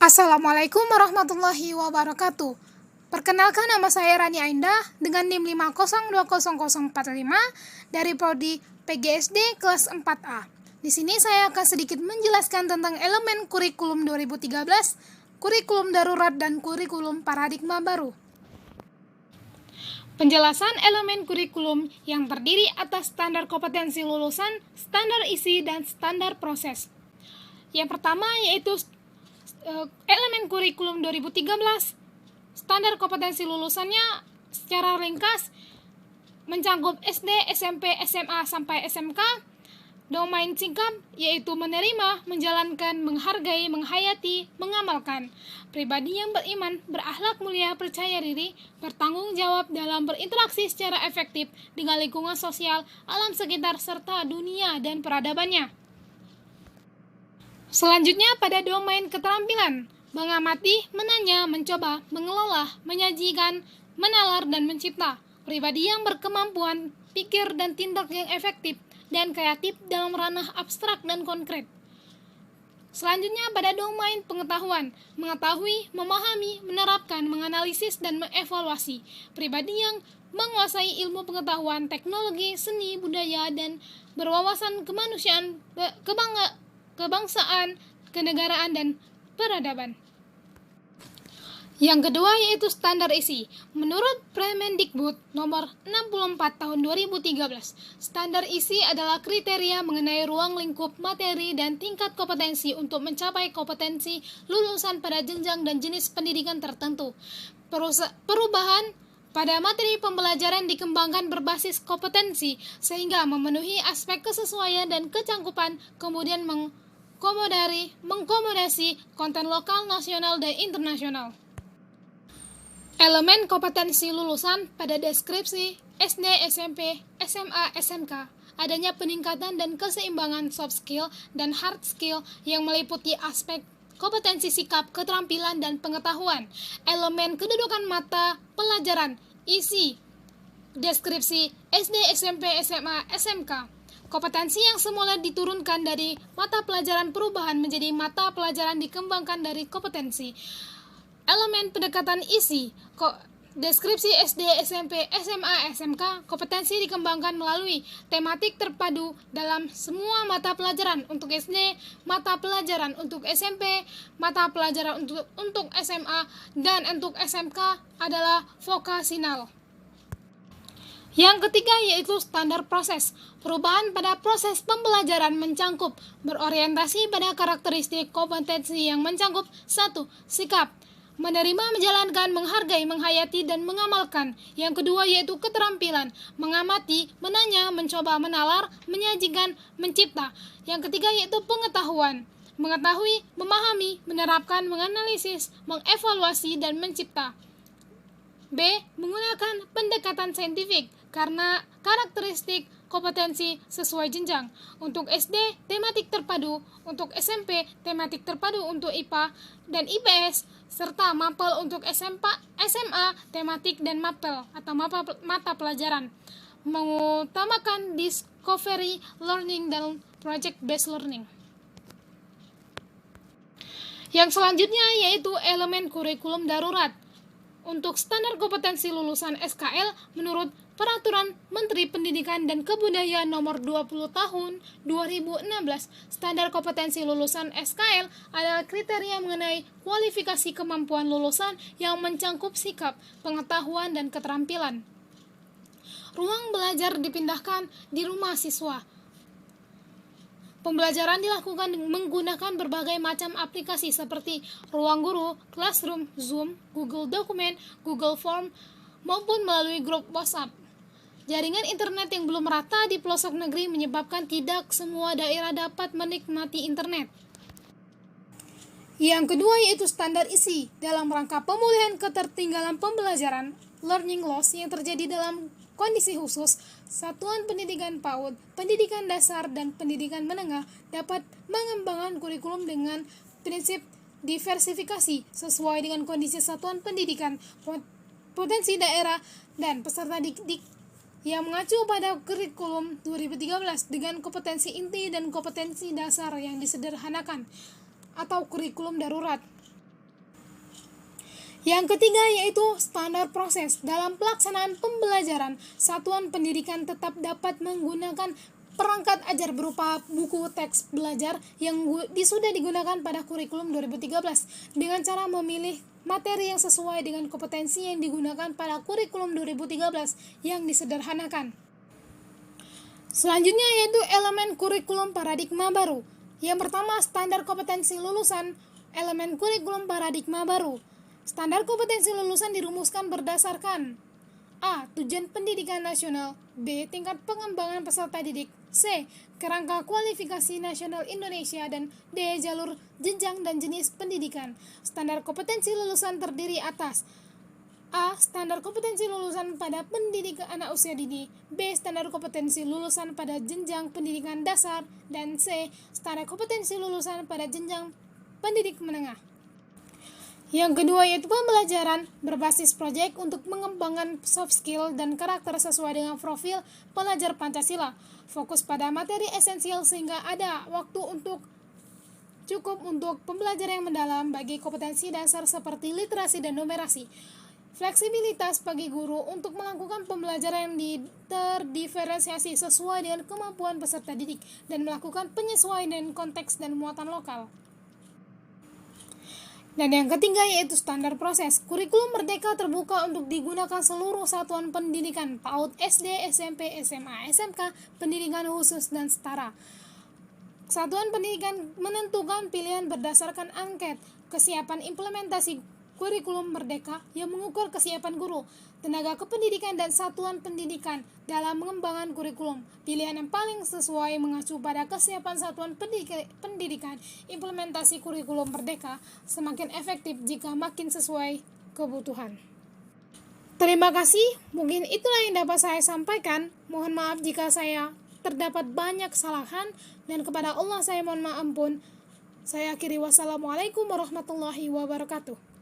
Assalamualaikum warahmatullahi wabarakatuh. Perkenalkan, nama saya Rani Aindah dengan NIM 5020045 dari Prodi PGSD kelas 4A. Di sini saya akan sedikit menjelaskan tentang elemen kurikulum 2013, kurikulum darurat dan kurikulum paradigma baru. Penjelasan elemen kurikulum yang terdiri atas standar kompetensi lulusan, standar isi, dan standar proses. Yang pertama yaitu elemen kurikulum 2013. Standar kompetensi lulusannya secara ringkas mencakup SD, SMP, SMA, sampai SMK. Domain singkat yaitu menerima, menjalankan, menghargai, menghayati, mengamalkan. Pribadi yang beriman, berakhlak mulia, percaya diri, bertanggung jawab dalam berinteraksi secara efektif dengan lingkungan sosial, alam sekitar, serta dunia dan peradabannya. Selanjutnya pada domain keterampilan, mengamati, menanya, mencoba, mengelola, menyajikan, menalar, dan mencipta. Pribadi yang berkemampuan pikir dan tindak yang efektif dan kreatif dalam ranah abstrak dan konkret. Selanjutnya pada domain pengetahuan, mengetahui, memahami, menerapkan, menganalisis, dan mengevaluasi. Pribadi yang menguasai ilmu pengetahuan, teknologi, seni, budaya, dan berwawasan kemanusiaan, kebangsaan, kenegaraan, dan peradaban. Yang kedua yaitu standar isi. Menurut Permendikbud nomor 64 tahun 2013, standar isi adalah kriteria mengenai ruang lingkup materi dan tingkat kompetensi untuk mencapai kompetensi lulusan pada jenjang dan jenis pendidikan tertentu. Perubahan pada materi pembelajaran dikembangkan berbasis kompetensi sehingga memenuhi aspek kesesuaian dan kecangkupan, kemudian mengkomodasi konten lokal, nasional, dan internasional. Elemen kompetensi lulusan pada deskripsi SD, SMP, SMA, SMK, adanya peningkatan dan keseimbangan soft skill dan hard skill yang meliputi aspek kompetensi sikap, keterampilan, dan pengetahuan. Elemen kedudukan mata pelajaran, isi, deskripsi SD, SMP, SMA, SMK. Kompetensi yang semula diturunkan dari mata pelajaran perubahan menjadi mata pelajaran dikembangkan dari kompetensi. Elemen pendekatan isi, deskripsi SD, SMP, SMA, SMK, kompetensi dikembangkan melalui tematik terpadu dalam semua mata pelajaran untuk SD, mata pelajaran untuk SMP, mata pelajaran untuk SMA, dan untuk SMK adalah vokasional. Yang ketiga yaitu standar proses. Perubahan pada proses pembelajaran mencangkup berorientasi pada karakteristik kompetensi yang mencangkup 1. Sikap, menerima, menjalankan, menghargai, menghayati, dan mengamalkan. Yang kedua yaitu keterampilan, mengamati, menanya, mencoba, menalar, menyajikan, mencipta. Yang ketiga yaitu pengetahuan, mengetahui, memahami, menerapkan, menganalisis, mengevaluasi, dan mencipta. B. Menggunakan pendekatan saintifik karena karakteristik kompetensi sesuai jenjang. Untuk SD, tematik terpadu. Untuk SMP, tematik terpadu untuk IPA dan IPS, serta mapel untuk SMA, tematik dan mapel atau mata pelajaran. Mengutamakan discovery learning dan project based learning. Yang selanjutnya yaitu elemen kurikulum darurat. Untuk standar kompetensi lulusan SKL menurut Peraturan Menteri Pendidikan dan Kebudayaan Nomor 20 Tahun 2016, standar kompetensi lulusan SKL adalah kriteria mengenai kualifikasi kemampuan lulusan yang mencangkup sikap, pengetahuan, dan keterampilan. Ruang belajar dipindahkan di rumah siswa. Pembelajaran dilakukan menggunakan berbagai macam aplikasi seperti Ruang Guru, Classroom, Zoom, Google Dokumen, Google Form, maupun melalui grup WhatsApp. Jaringan internet yang belum rata di pelosok negeri menyebabkan tidak semua daerah dapat menikmati internet. Yang kedua yaitu standar isi dalam rangka pemulihan ketertinggalan pembelajaran, learning loss yang terjadi dalam kondisi khusus. Satuan pendidikan PAUD, pendidikan dasar, dan pendidikan menengah dapat mengembangkan kurikulum dengan prinsip diversifikasi sesuai dengan kondisi satuan pendidikan, potensi daerah, dan peserta didik yang mengacu pada kurikulum 2013 dengan kompetensi inti dan kompetensi dasar yang disederhanakan atau kurikulum darurat. Yang ketiga yaitu standar proses. Dalam pelaksanaan pembelajaran, satuan pendidikan tetap dapat menggunakan perangkat ajar berupa buku teks belajar yang sudah digunakan pada kurikulum 2013 dengan cara memilih materi yang sesuai dengan kompetensi yang digunakan pada kurikulum 2013 yang disederhanakan. Selanjutnya yaitu elemen kurikulum paradigma baru. Yang pertama, standar kompetensi lulusan. Elemen kurikulum paradigma baru. Standar kompetensi lulusan dirumuskan berdasarkan A. Tujuan pendidikan nasional. B. Tingkat pengembangan peserta didik. C. Kerangka kualifikasi nasional Indonesia. Dan D. Jalur jenjang dan jenis pendidikan. Standar kompetensi lulusan terdiri atas A. Standar kompetensi lulusan pada pendidikan anak usia dini. B. Standar kompetensi lulusan pada jenjang pendidikan dasar. Dan C. Standar kompetensi lulusan pada jenjang pendidik menengah. Yang kedua yaitu pembelajaran berbasis proyek untuk mengembangkan soft skill dan karakter sesuai dengan profil pelajar Pancasila. Fokus pada materi esensial sehingga ada waktu cukup untuk pembelajaran yang mendalam bagi kompetensi dasar seperti literasi dan numerasi. Fleksibilitas bagi guru untuk melakukan pembelajaran yang terdiferensiasi sesuai dengan kemampuan peserta didik dan melakukan penyesuaian dengan konteks dan muatan lokal. Dan yang ketiga yaitu standar proses. Kurikulum Merdeka terbuka untuk digunakan seluruh satuan pendidikan PAUD, SD, SMP, SMA, SMK, pendidikan khusus dan setara. Satuan pendidikan menentukan pilihan berdasarkan angket kesiapan implementasi kurikulum Merdeka yang mengukur kesiapan guru, tenaga kependidikan dan satuan pendidikan dalam mengembangkan kurikulum. Pilihan yang paling sesuai mengacu pada kesiapan satuan pendidikan. Implementasi kurikulum Merdeka semakin efektif jika makin sesuai kebutuhan. Terima kasih, mungkin itulah yang dapat saya sampaikan. Mohon maaf jika saya terdapat banyak kesalahan dan kepada Allah saya mohon maaf ampun. Saya akhiri, wassalamualaikum warahmatullahi wabarakatuh.